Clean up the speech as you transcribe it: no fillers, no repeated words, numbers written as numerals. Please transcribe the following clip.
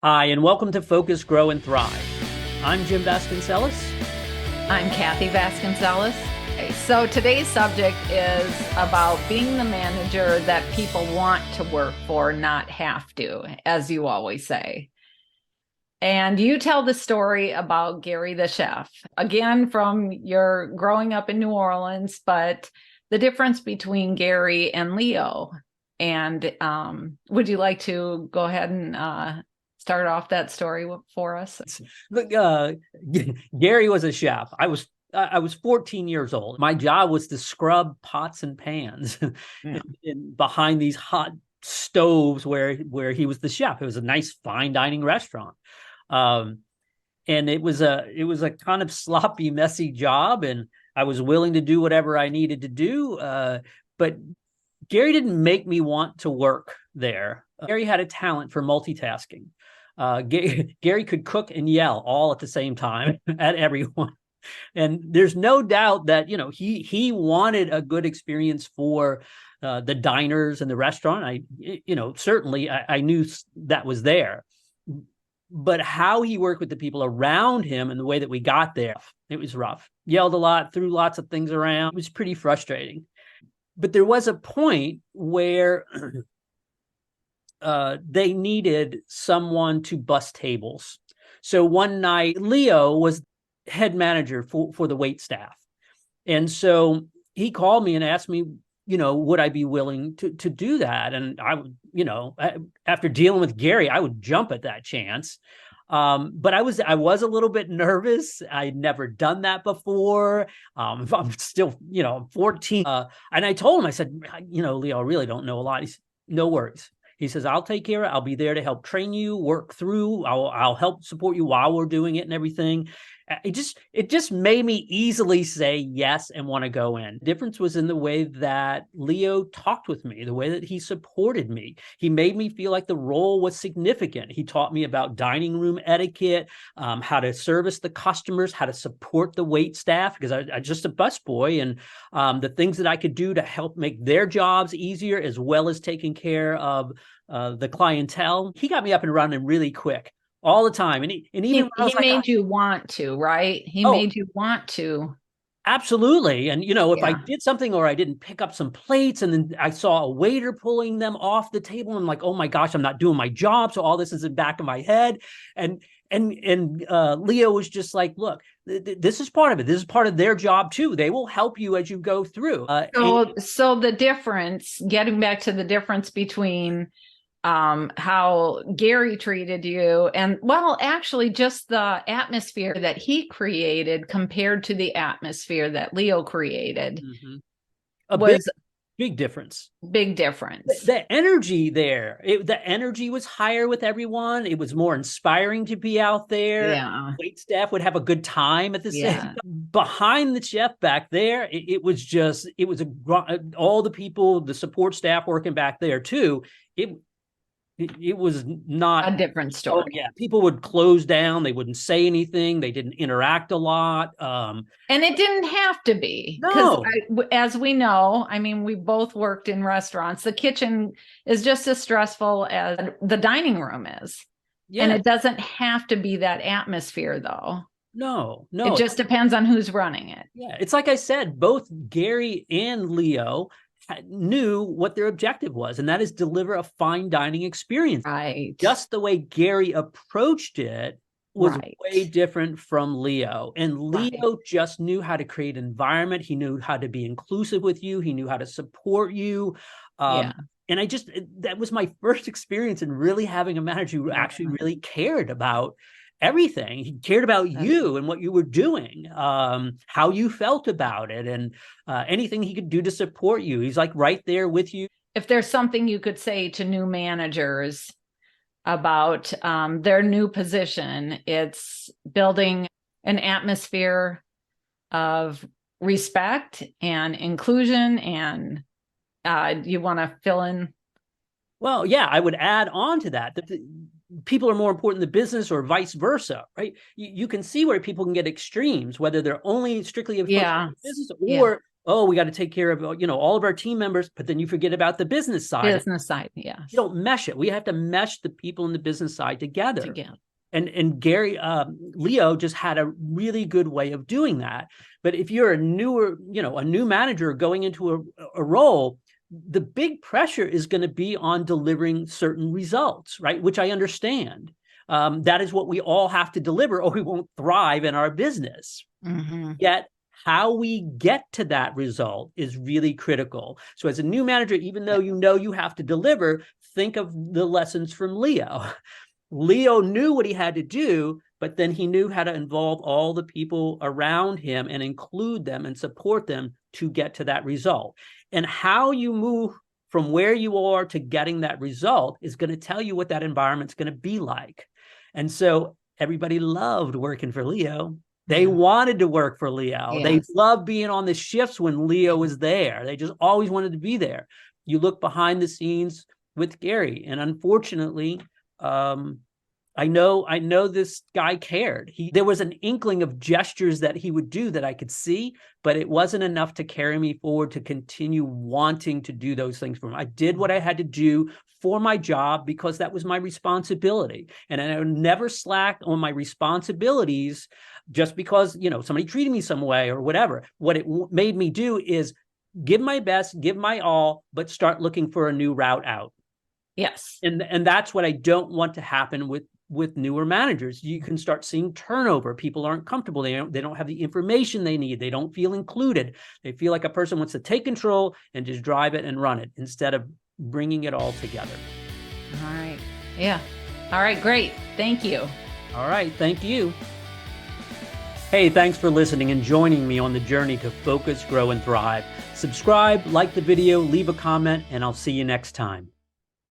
Hi, and welcome to Focus, Grow, and Thrive. I'm Jim Vasconcellos. I'm Kathy Vasconcellos. Okay, so today's subject is about being the manager that people want to work for, not have to, as you always say. And you tell the story about Gary the chef, again, from your growing up in New Orleans, but the difference between Gary and Leo. And would you like to go ahead and start off that story for us? Look, Gary was a chef. I was 14 years old. My job was to scrub pots and pans Yeah. behind these hot stoves where he was the chef. It was a nice fine dining restaurant. Um, and it was a kind of sloppy, messy job, and I was willing to do whatever I needed to do. But Gary didn't make me want to work there. Gary had a talent for multitasking. Gary could cook and yell all at the same time at everyone. And there's no doubt that he wanted a good experience for the diners and the restaurant. Certainly I knew that was there, but how he worked with the people around him and the way that we got there, it was rough. Yelled a lot, threw lots of things around. It was pretty frustrating. But there was a point where they needed someone to bus tables. So one night, Leo was head manager for the wait staff. And so he called me and asked me, would I be willing to do that? And I would, after dealing with Gary, I would jump at that chance. But I was a little bit nervous. I'd never done that before. I'm still, 14. And I told him, I said, Leo, I really don't know a lot. He said, no worries. He says, I'll take care of it. I'll be there to help train you, work through. I'll help support you while we're doing it and everything. It just made me easily say yes and want to go in. The difference was in the way that Leo talked with me, the way that he supported me. He made me feel like the role was significant. He taught me about dining room etiquette, how to service the customers, how to support the wait staff, because I just a busboy, and the things that I could do to help make their jobs easier, as well as taking care of the clientele. He got me up and running really quick all the time. And even when I was He like, made you want to, right? He oh, made you want to. absolutely. And, if I Yeah. did something or I didn't pick up some plates and then I saw a waiter pulling them off the table, I'm like, oh my gosh, I'm not doing my job. So all this is in the back of my head. And Leo was just like, look, this is part of it. This is part of their job too. They will help you as you go through. So the difference, getting back to the difference between how Gary treated you and, well, actually just the atmosphere that he created compared to the atmosphere that Leo created Mhm. A was big difference. big difference. The energy there, the energy was higher with everyone. It was more inspiring to be out there. Yeah. Wait staff would have a good time at the same Yeah. time. Behind the chef back there, all the people, the support staff working back there too. It was not. A different Oh story. yeah, people would close down. They wouldn't say anything. They didn't interact a lot. And it didn't have to be because, No, as we know, I mean, we both worked in restaurants. The kitchen is just as stressful as the dining room is. And yeah, it doesn't have to be that atmosphere, though. no, It no. just depends on who's running it. Yeah, it's like I said, both Gary and Leo knew what their objective was, and that is deliver a fine dining experience. Right. Just the way Gary approached it was Right. way different from Leo. And Right. Leo just knew how to create an environment. He knew how to be inclusive with you. He knew how to support you. Yeah. And that was my first experience in really having a manager who actually really cared about everything. He cared about you and what you were doing, how you felt about it, and anything he could do to support you. He's like right there with you. If there's something you could say to new managers about their new position, it's building an atmosphere of respect and inclusion. And you want to fill in? Well, yeah, I would add on to that people are more important than business or vice versa, right? You can see where people can get extremes, whether they're only strictly a Yeah. business Yeah. or oh, we got to take care of, all of our team members, but then you forget about the business side. Business side, yes. You don't mesh it. We have to mesh the people in the business side together. And Gary, Leo just had a really good way of doing that. But if you're a new manager going into a role, the big pressure is going to be on delivering certain results, right? Which I understand. That is what we all have to deliver, or we won't thrive in our business. Mm-hmm. Yet how we get to that result is really critical. So as a new manager, even though you have to deliver, think of the lessons from Leo. Leo knew what he had to do, but then he knew how to involve all the people around him and include them and support them to get to that result. And how you move from where you are to getting that result is going to tell you what that environment's going to be like. And so everybody loved working for Leo. They wanted to work for Leo. Yes. They loved being on the shifts when Leo was there. They just always wanted to be there. You look behind the scenes with Gary, and unfortunately, I know this guy cared. There was an inkling of gestures that he would do that I could see, but it wasn't enough to carry me forward to continue wanting to do those things for him. I did what I had to do for my job because that was my responsibility. And I would never slack on my responsibilities just because, somebody treated me some way or whatever. What it made me do is give my best, give my all, but start looking for a new route out. Yes. And that's what I don't want to happen with newer managers. You can start seeing turnover. People aren't comfortable. They don't have the information they need. They don't feel included. They feel like a person wants to take control and just drive it and run it instead of bringing it all together. All right. Yeah. All right. Great. Thank you. All right. Thank you. Hey, thanks for listening and joining me on the journey to focus, grow, and thrive. Subscribe, like the video, leave a comment, and I'll see you next time.